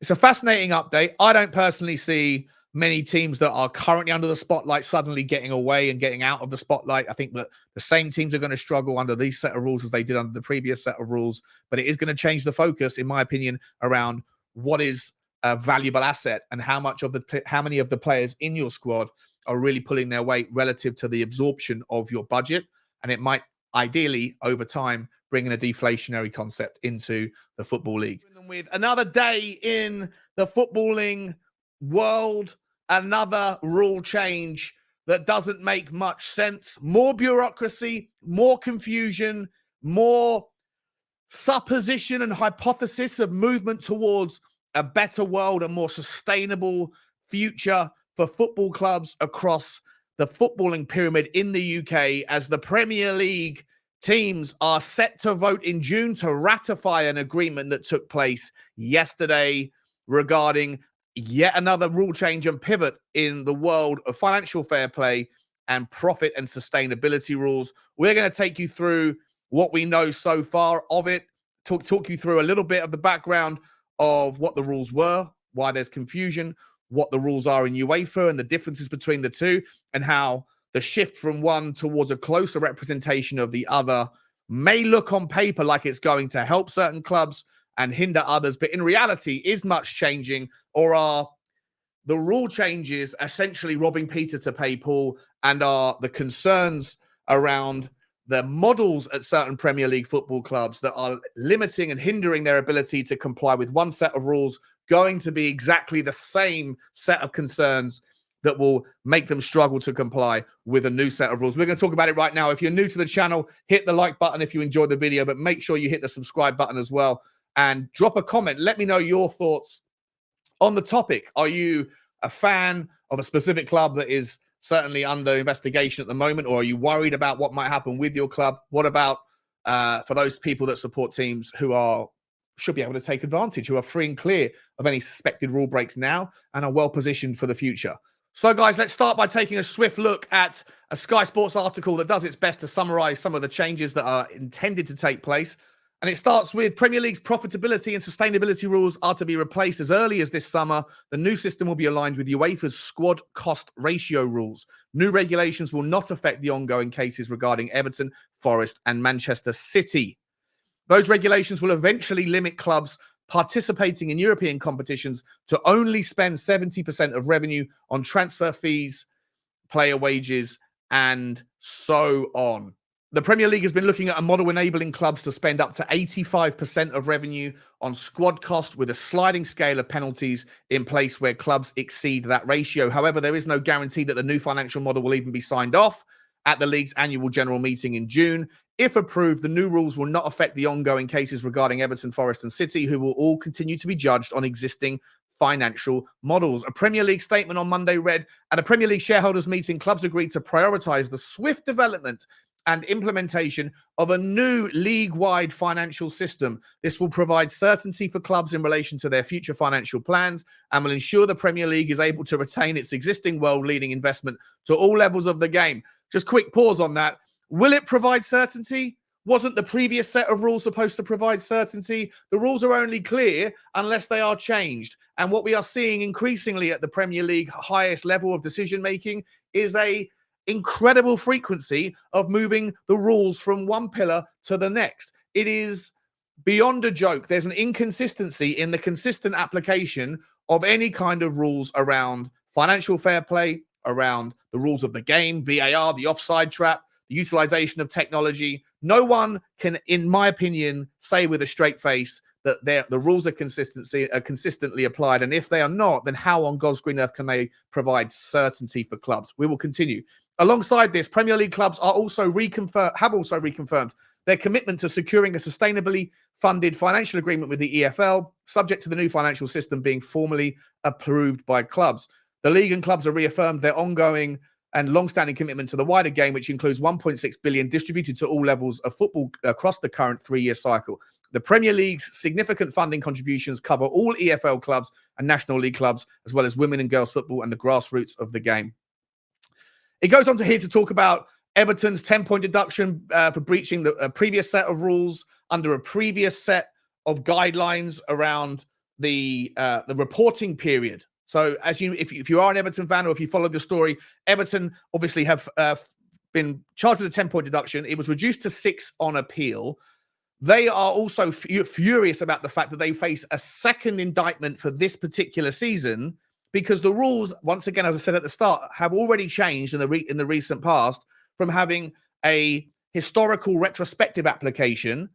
it's a fascinating update. I don't personally see many teams that are currently under the spotlight suddenly getting away and getting out of the spotlight. I think that the same teams are going to struggle under these set of rules as they did under the previous set of rules, but it is going to change the focus, in my opinion, around what is a valuable asset and how many of the players in your squad are really pulling their weight relative to the absorption of your budget. And it might ideally over time bringing a deflationary concept into the Football League. With another day in the footballing world, another rule change that doesn't make much sense. More bureaucracy, more confusion, more supposition and hypothesis of movement towards a better world, a more sustainable future for football clubs across the footballing pyramid in the UK, as the Premier League teams are set to vote in June to ratify an agreement that took place yesterday regarding yet another rule change and pivot in the world of financial fair play and profit and sustainability rules. We're going to take you through what we know so far of it, talk you through a little bit of the background of what the rules were, why there's confusion, what the rules are in UEFA and the differences between the two, and how the shift from one towards a closer representation of the other may look on paper like it's going to help certain clubs and hinder others, but in reality is much changing, or are the rule changes essentially robbing Peter to pay Paul, and are the concerns around the models at certain Premier League football clubs that are limiting and hindering their ability to comply with one set of rules going to be exactly the same set of concerns that will make them struggle to comply with a new set of rules? We're going to talk about it right now. If you're new to the channel, hit the like button if you enjoyed the video, but make sure you hit the subscribe button as well and drop a comment. Let me know your thoughts on the topic. Are you a fan of a specific club that is certainly under investigation at the moment, or are you worried about what might happen with your club? What about for those people that support teams who should be able to take advantage, who are free and clear of any suspected rule breaks now and are well positioned for the future? So, guys, let's start by taking a swift look at a Sky Sports article that does its best to summarize some of the changes that are intended to take place. And it starts with Premier League's profitability and sustainability rules are to be replaced as early as this summer. The new system will be aligned with UEFA's squad cost ratio rules. New regulations will not affect the ongoing cases regarding Everton, Forest, and Manchester City. Those regulations will eventually limit clubs participating in European competitions to only spend 70% of revenue on transfer fees, player wages, and so on. The Premier League has been looking at a model enabling clubs to spend up to 85% of revenue on squad cost, with a sliding scale of penalties in place where clubs exceed that ratio. However, there is no guarantee that the new financial model will even be signed off at the league's annual general meeting in June. If approved, the new rules will not affect the ongoing cases regarding Everton, Forest, and City, who will all continue to be judged on existing financial models. A Premier League statement on Monday read, at a Premier League shareholders meeting, clubs agreed to prioritise the swift development and implementation of a new league-wide financial system. This will provide certainty for clubs in relation to their future financial plans and will ensure the Premier League is able to retain its existing world-leading investment to all levels of the game. Just quick pause on that. Will it provide certainty? Wasn't the previous set of rules supposed to provide certainty? The rules are only clear unless they are changed. And what we are seeing increasingly at the Premier League highest level of decision-making is a incredible frequency of moving the rules from one pillar to the next. It is beyond a joke. There's an inconsistency in the consistent application of any kind of rules around financial fair play, around the rules of the game, VAR, the offside trap, the utilization of technology. No one can, in my opinion, say with a straight face that the rules are consistently applied. And if they are not, then how on God's green earth can they provide certainty for clubs? We will continue. Alongside this, Premier League clubs have also reconfirmed their commitment to securing a sustainably funded financial agreement with the EFL, subject to the new financial system being formally approved by clubs. The league and clubs have reaffirmed their ongoing and long-standing commitment to the wider game, which includes 1.6 billion distributed to all levels of football across the current 3-year cycle. The Premier League's significant funding contributions cover all EFL clubs and National League clubs, as well as women and girls football and the grassroots of the game. It goes on to here to talk about Everton's 10-point deduction for breaching the previous set of rules under a previous set of guidelines around the reporting period. So as if you are an Everton fan, or if you follow the story, Everton obviously have been charged with a 10-point deduction. It was reduced to 6 on appeal. They are also furious about the fact that they face a second indictment for this particular season, because the rules, once again, as I said at the start, have already changed in the recent past, from having a historical retrospective application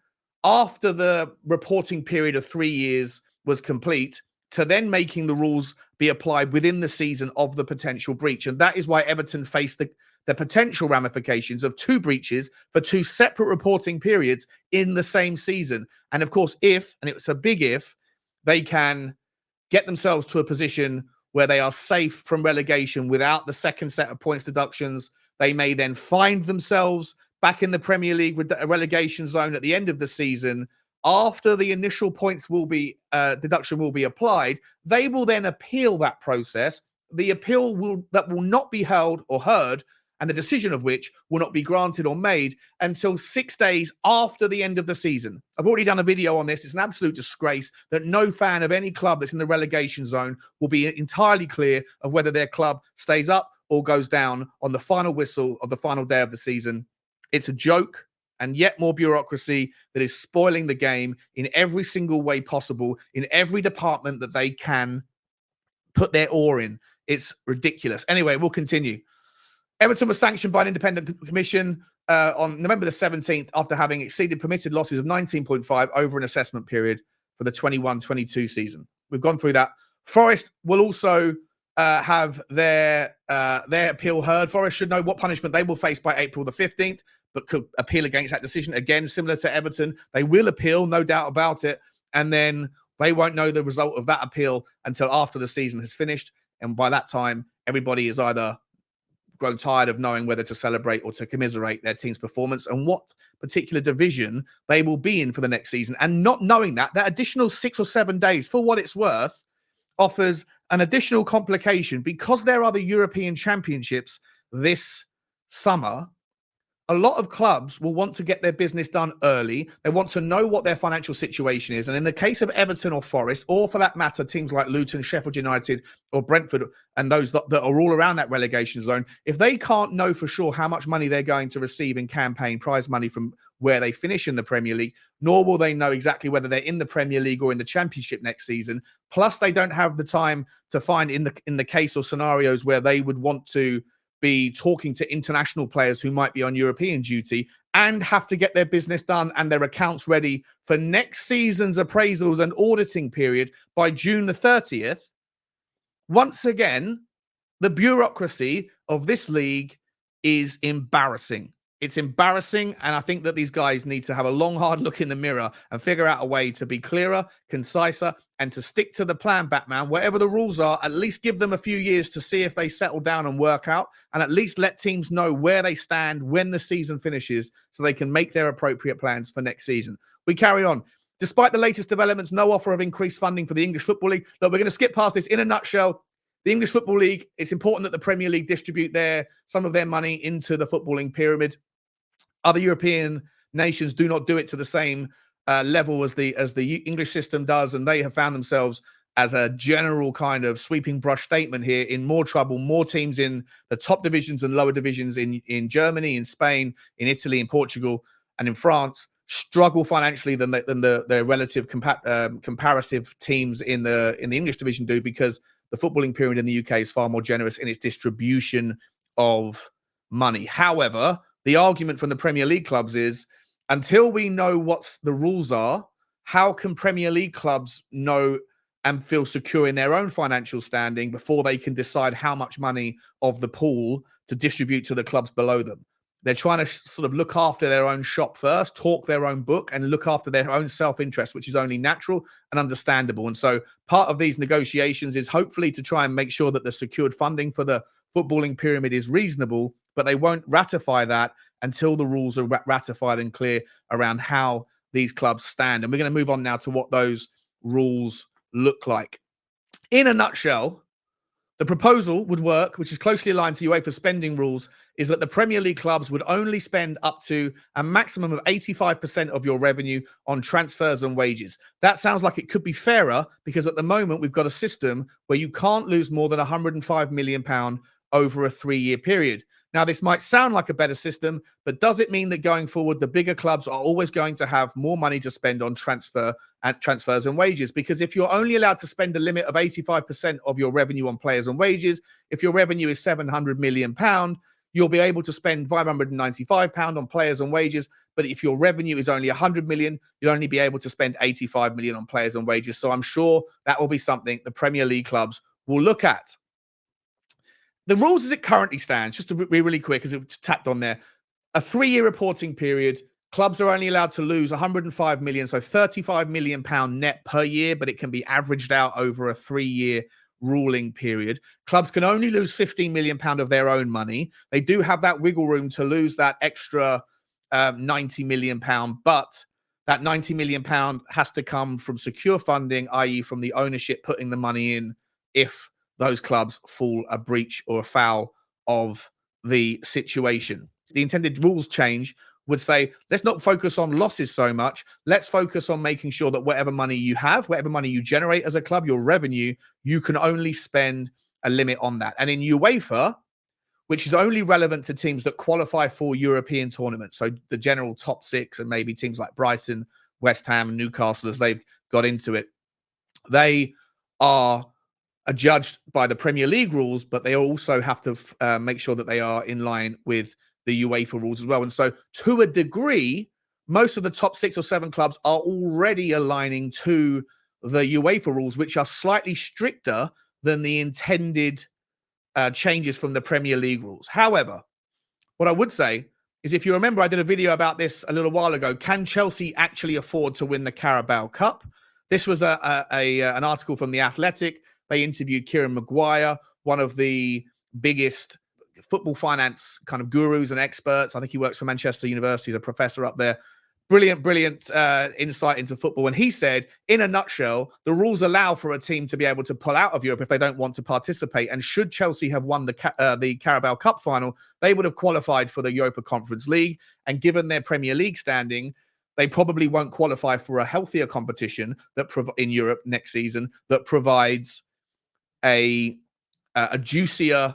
after the reporting period of 3 years was complete, to then making the rules be applied within the season of the potential breach. And that is why Everton face the potential ramifications of 2 breaches for 2 separate reporting periods in the same season. And of course, if, and it's a big if, they can get themselves to a position where they are safe from relegation without the second set of points deductions, they may then find themselves back in the Premier League relegation zone at the end of the season. After the initial points deduction will be applied, they will then appeal that process. The appeal will not be held or heard, and the decision of which will not be granted or made until 6 days after the end of the season. I've already done a video on this. It's an absolute disgrace that no fan of any club that's in the relegation zone will be entirely clear of whether their club stays up or goes down on the final whistle of the final day of the season. It's a joke, and yet more bureaucracy that is spoiling the game in every single way possible, in every department that they can put their oar in. It's ridiculous. Anyway, we'll continue. Everton was sanctioned by an independent commission on November the 17th after having exceeded permitted losses of 19.5 over an assessment period for the 21-22 season. We've gone through that. Forest will also have their appeal heard. Forest should know what punishment they will face by April the 15th, but could appeal against that decision. Again, similar to Everton, they will appeal, no doubt about it, and then they won't know the result of that appeal until after the season has finished. And by that time, everybody is either grown tired of knowing whether to celebrate or to commiserate their team's performance and what particular division they will be in for the next season. And not knowing that additional 6 or 7 days, for what it's worth, offers an additional complication, because there are the European Championships this summer. A lot of clubs will want to get their business done early. They want to know what their financial situation is. And in the case of Everton or Forest, or for that matter, teams like Luton, Sheffield United, or Brentford, and those that are all around that relegation zone, if they can't know for sure how much money they're going to receive in campaign prize money from where they finish in the Premier League, nor will they know exactly whether they're in the Premier League or in the Championship next season. Plus, they don't have the time to find in the case or scenarios where they would want to be talking to international players who might be on European duty and have to get their business done and their accounts ready for next season's appraisals and auditing period by June the 30th. Once again, the bureaucracy of this league is embarrassing. It's embarrassing, and I think that these guys need to have a long, hard look in the mirror and figure out a way to be clearer, conciser, and to stick to the plan, Batman. Whatever the rules are, at least give them a few years to see if they settle down and work out, and at least let teams know where they stand when the season finishes so they can make their appropriate plans for next season. We carry on. Despite the latest developments, no offer of increased funding for the English Football League. Look, we're going to skip past this. In a nutshell, the English Football League, it's important that the Premier League distribute some of their money into the footballing pyramid. Other European nations do not do it to the same level as the English system does, and they have found themselves, as a general kind of sweeping brush statement here, in more trouble. More teams in the top divisions and lower divisions in Germany, in Spain, in Italy, in Portugal, and in France struggle financially than their relative comparative teams in the English division do, because the footballing pyramid in the UK is far more generous in its distribution of money. However, the argument from the Premier League clubs is, until we know what the rules are, how can Premier League clubs know and feel secure in their own financial standing before they can decide how much money of the pool to distribute to the clubs below them? They're trying to sort of look after their own shop first, talk their own book, and look after their own self-interest, which is only natural and understandable. And so part of these negotiations is hopefully to try and make sure that the secured funding for the footballing pyramid is reasonable, but they won't ratify that until the rules are ratified and clear around how these clubs stand. And we're going to move on now to what those rules look like. In a nutshell, The proposal would work, which is closely aligned to UEFA spending rules, is that the Premier League clubs would only spend up to a maximum of 85% of your revenue on transfers and wages. That sounds like it could be fairer because at the moment we've got a system where you can't lose more than £105 million over a 3-year period. Now, this might sound like a better system, but does it mean that going forward, the bigger clubs are always going to have more money to spend on transfers and wages? Because if you're only allowed to spend a limit of 85% of your revenue on players and wages, if your revenue is £700 million, you'll be able to spend £595 on players and wages. But if your revenue is only 100 million, you'll only be able to spend 85 million on players and wages. So I'm sure that will be something the Premier League clubs will look at. The rules as it currently stands, just to be really quick, as it's tacked on there, a 3-year reporting period, clubs are only allowed to lose 105 million, so 35 million pound net per year, but it can be averaged out over a 3-year ruling period. Clubs can only lose 15 million pound of their own money. They do have that wiggle room to lose that extra 90 million pound, but that 90 million pound has to come from secure funding, i.e. from the ownership putting the money in if those clubs fall a breach or a foul of the situation. The intended rules change would say, let's not focus on losses so much. Let's focus on making sure that whatever money you have, whatever money you generate as a club, your revenue, you can only spend a limit on that. And in UEFA, which is only relevant to teams that qualify for European tournaments, so the general top 6 and maybe teams like Brighton, West Ham, and Newcastle as they've got into it, they are judged by the Premier League rules, but they also have to make sure that they are in line with the UEFA rules as well. And so to a degree, most of the top 6 or 7 clubs are already aligning to the UEFA rules, which are slightly stricter than the intended changes from the Premier League rules. However, what I would say is, if you remember, I did a video about this a little while ago. Can Chelsea actually afford to win the Carabao Cup? This was an article from The Athletic. They interviewed Kieran Maguire, one of the biggest football finance kind of gurus and experts. I think he works for Manchester University, he's a professor up there. Brilliant insight into football. And he said, in a nutshell, the rules allow for a team to be able to pull out of Europe if they don't want to participate. And should Chelsea have won the Carabao Cup final, they would have qualified for the Europa Conference League. And given their Premier League standing, they probably won't qualify for a healthier competition that in Europe next season that provides a juicier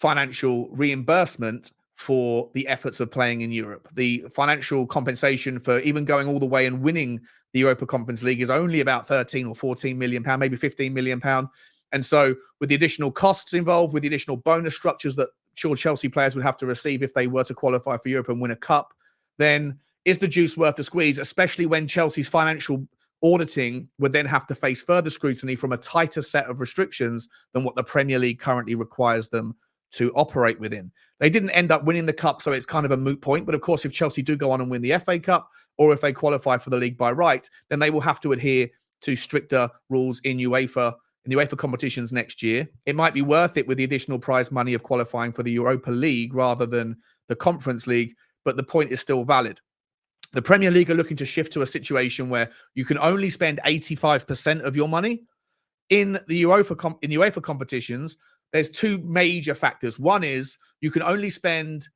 financial reimbursement for the efforts of playing in Europe. The financial compensation for even going all the way and winning the Europa Conference League is only about 13 or 14 million pound, maybe 15 million pound. And so with the additional costs involved, with the additional bonus structures that sure Chelsea players would have to receive if they were to qualify for Europe and win a cup, then is the juice worth the squeeze, especially when Chelsea's financial auditing would then have to face further scrutiny from a tighter set of restrictions than what the Premier League currently requires them to operate within. They didn't end up winning the cup, so it's kind of a moot point. But of course, if Chelsea do go on and win the FA Cup, or if they qualify for the league by right, then they will have to adhere to stricter rules in the UEFA competitions next year. It might be worth it with the additional prize money of qualifying for the Europa League rather than the Conference League, but the point is still valid. The Premier League are looking to shift to a situation where you can only spend 85% of your money. In the UEFA competitions, there's 2 major factors. One is you can only spend,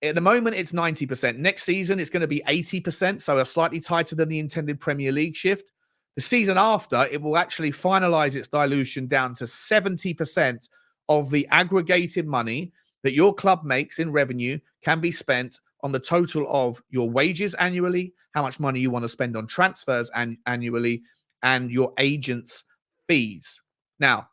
at the moment, it's 90%. Next season, it's going to be 80%, so slightly tighter than the intended Premier League shift. The season after, it will actually finalize its dilution down to 70% of the aggregated money that your club makes in revenue can be spent on the total of your wages annually, how much money you want to spend on transfers annually, and your agents' fees. Now,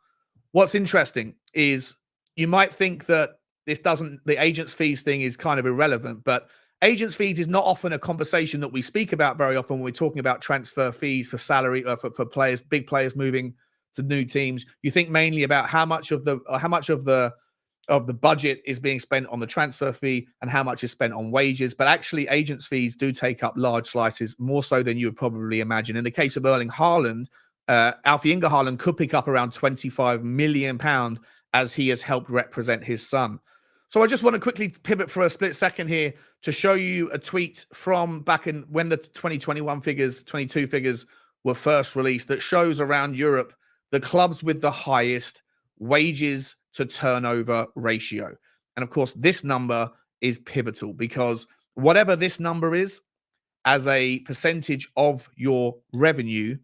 what's interesting is you might think that the agents' fees thing is kind of irrelevant, but agents' fees is not often a conversation that we speak about very often when we're talking about transfer fees for salary for players, big players moving to new teams. You think mainly about how much of the budget is being spent on the transfer fee and how much is spent on wages. But actually, agents' fees do take up large slices, more so than you would probably imagine. In the case of Erling Haaland, Alfie Inge Haaland could pick up around £25 million as he has helped represent his son. So I just want to quickly pivot for a split second here to show you a tweet from back in when the 22 figures were first released that shows around Europe the clubs with the highest wages to turnover ratio. And of course, this number is pivotal because whatever this number is as a percentage of your revenue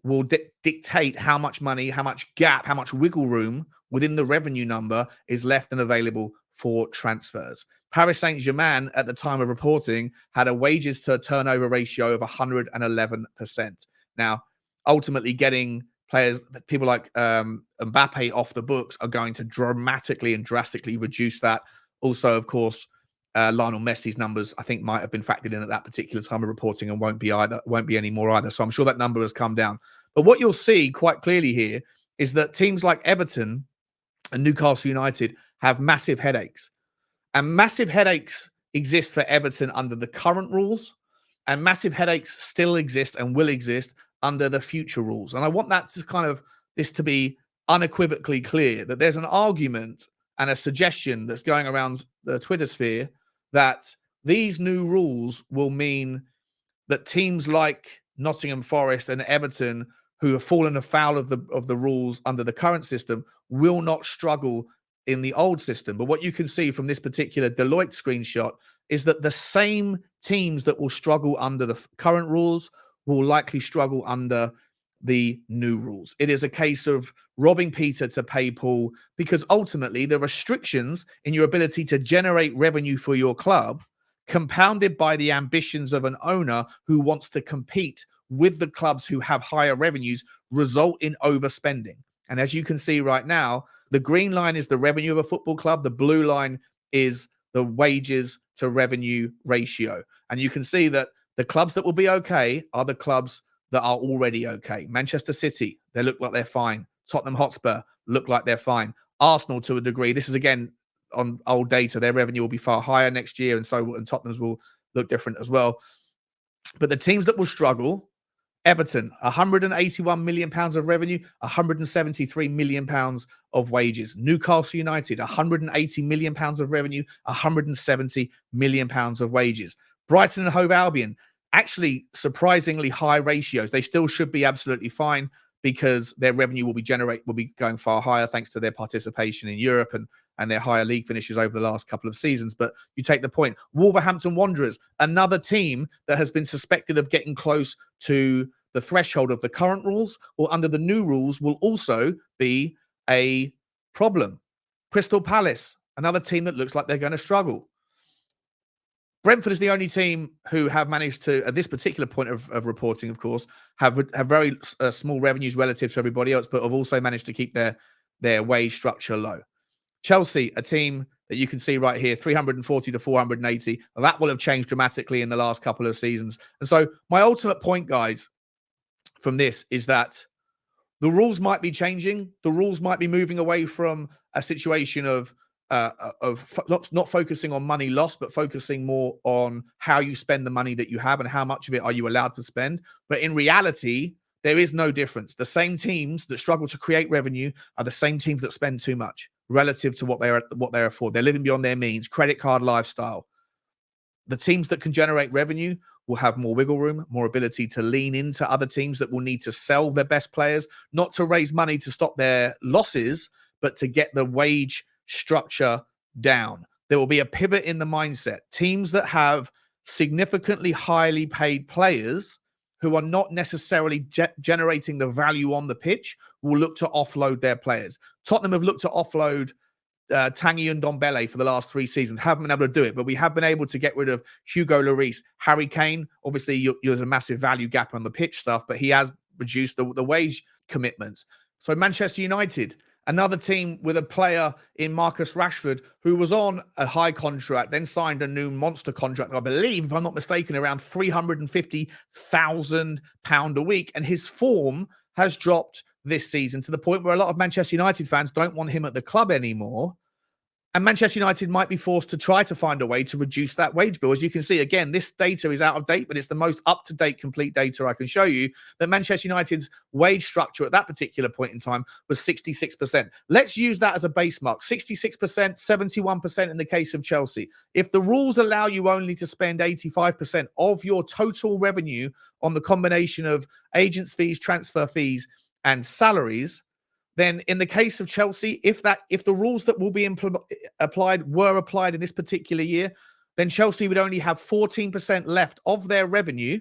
will dictate how much money, how much gap, how much wiggle room within the revenue number is left and available for transfers. Paris Saint-Germain at the time of reporting had a wages to turnover ratio of 111%. Now, ultimately getting players, people like Mbappe off the books are going to dramatically and drastically reduce that. Also, of course, Lionel Messi's numbers, I think, might have been factored in at that particular time of reporting and won't be any more either. So I'm sure that number has come down. But what you'll see quite clearly here is that teams like Everton and Newcastle United have massive headaches. And massive headaches exist for Everton under the current rules, and massive headaches still exist and will exist under the future rules. And I want that to kind of this to be unequivocally clear that there's an argument and a suggestion that's going around the Twitter sphere that these new rules will mean that teams like Nottingham Forest and Everton, who have fallen afoul of the rules under the current system, will not struggle in the old system. But what you can see from this particular Deloitte screenshot is that the same teams that will struggle under the current rules will likely struggle under the new rules. It is a case of robbing Peter to pay Paul, because ultimately the restrictions in your ability to generate revenue for your club, compounded by the ambitions of an owner who wants to compete with the clubs who have higher revenues, result in overspending. And as you can see right now, the green line is the revenue of a football club. The blue line is the wages to revenue ratio. And you can see that the clubs that will be okay are the clubs that are already okay. Manchester City, they look like they're fine. Tottenham Hotspur look like they're fine. Arsenal, to a degree, this is again on old data, their revenue will be far higher next year, and Tottenham's will look different as well. But the teams that will struggle, Everton, £181 million of revenue, £173 million of wages. Newcastle United, £180 million of revenue, £170 million of wages. Brighton and Hove Albion, actually surprisingly high ratios. They still should be absolutely fine because their revenue will be going far higher thanks to their participation in Europe and their higher league finishes over the last couple of seasons. But you take the point. Wolverhampton Wanderers, another team that has been suspected of getting close to the threshold of the current rules or under the new rules, will also be a problem. Crystal Palace, another team that looks like they're going to struggle. Brentford is the only team who have managed to, at this particular point of reporting, of course, have very small revenues relative to everybody else, but have also managed to keep their wage structure low. Chelsea, a team that you can see right here, 340 to 480. That will have changed dramatically in the last couple of seasons. And so my ultimate point, guys, from this is that the rules might be changing. The rules might be moving away from a situation of not focusing on money lost, but focusing more on how you spend the money that you have and how much of it are you allowed to spend. But in reality, there is no difference. The same teams that struggle to create revenue are the same teams that spend too much relative to what they're afford. They're living beyond their means, credit card lifestyle. The teams that can generate revenue will have more wiggle room, more ability to lean into other teams that will need to sell their best players, not to raise money to stop their losses, but to get the wage structure down. There will be a pivot in the mindset. Teams that have significantly highly paid players who are not necessarily generating the value on the pitch will look to offload their players. Tottenham have looked to offload Tanguy and Ndombele for the last 3 seasons. Haven't been able to do it, but we have been able to get rid of Hugo Lloris. Harry Kane, obviously, there's a massive value gap on the pitch stuff, but he has reduced the wage commitments. So Manchester United, another team with a player in Marcus Rashford who was on a high contract, then signed a new monster contract, I believe, if I'm not mistaken, around £350,000 a week. And his form has dropped this season to the point where a lot of Manchester United fans don't want him at the club anymore. And Manchester United might be forced to try to find a way to reduce that wage bill. As you can see, again, this data is out of date, but it's the most up-to-date complete data I can show you, that Manchester United's wage structure at that particular point in time was 66%. Let's use that as a base mark. 66%, 71% in the case of Chelsea. If the rules allow you only to spend 85% of your total revenue on the combination of agents' fees, transfer fees, and salaries, then in the case of Chelsea, if the rules that will be applied were applied in this particular year, then Chelsea would only have 14% left of their revenue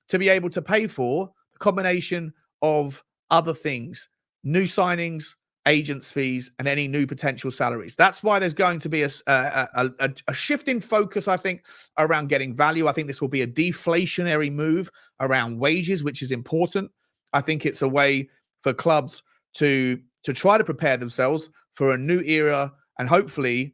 to be able to pay for the combination of other things, new signings, agents' fees, and any new potential salaries. That's why there's going to be a shift in focus, I think, around getting value. I think this will be a deflationary move around wages, which is important. I think it's a way for clubs to try to prepare themselves for a new era, and hopefully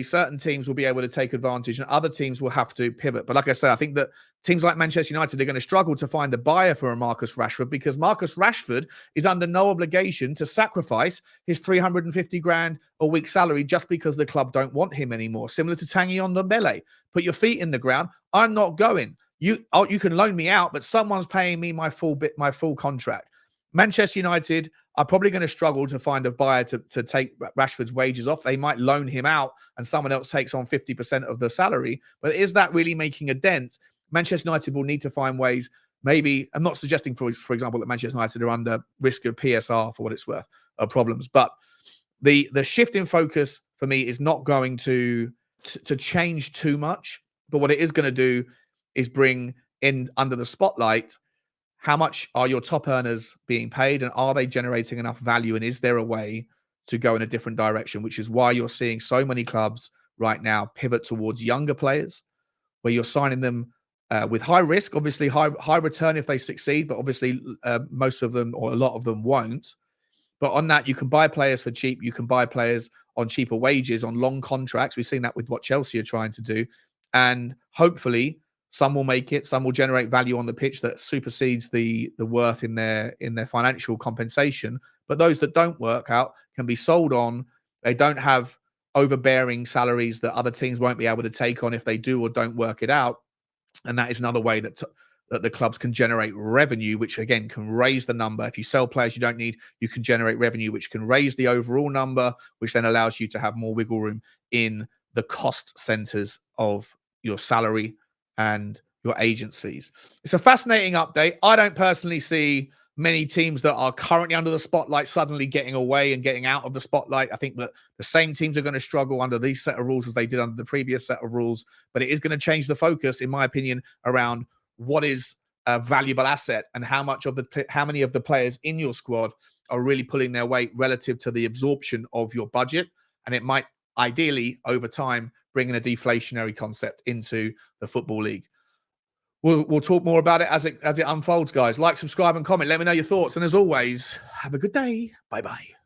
certain teams will be able to take advantage and other teams will have to pivot. But like I say, I think that teams like Manchester United are going to struggle to find a buyer for a Marcus Rashford, because Marcus Rashford is under no obligation to sacrifice his 350 grand a week salary just because the club don't want him anymore. Similar to Tanguy Ndombele. Put your feet in the ground. I'm not going. You can loan me out, but someone's paying me my full contract. Manchester United are probably going to struggle to find a buyer to take Rashford's wages off. They might loan him out and someone else takes on 50% of the salary. But is that really making a dent? Manchester United will need to find ways. Maybe, I'm not suggesting, for example, that Manchester United are under risk of PSR, for what it's worth, of problems. But the shift in focus for me is not going to change too much. But what it is going to do is bring in under the spotlight, how much are your top earners being paid, and are they generating enough value, and is there a way to go in a different direction? Which is why you're seeing so many clubs right now pivot towards younger players, where you're signing them with high risk, obviously high return if they succeed, but obviously most of them, or a lot of them, won't. But on that, you can buy players for cheap. You can buy players on cheaper wages, on long contracts. We've seen that with what Chelsea are trying to do. And hopefully some will make it, some will generate value on the pitch that supersedes the worth in their financial compensation. But those that don't work out can be sold on. They don't have overbearing salaries that other teams won't be able to take on if they do or don't work it out. And that is another way that the clubs can generate revenue, which again can raise the number. If you sell players you don't need, you can generate revenue, which can raise the overall number, which then allows you to have more wiggle room in the cost centers of your salary and your agents' fees. It's a fascinating update. I don't personally see many teams that are currently under the spotlight suddenly getting away and getting out of the spotlight. I think that the same teams are going to struggle under these set of rules as they did under the previous set of rules, but it is going to change the focus, in my opinion, around what is a valuable asset and how many of the players in your squad are really pulling their weight relative to the absorption of your budget. And it might ideally over time bring in a deflationary concept into the Football League. We'll talk more about it as it unfolds, guys. Like, subscribe, and comment. Let me know your thoughts. And as always, have a good day. Bye-bye.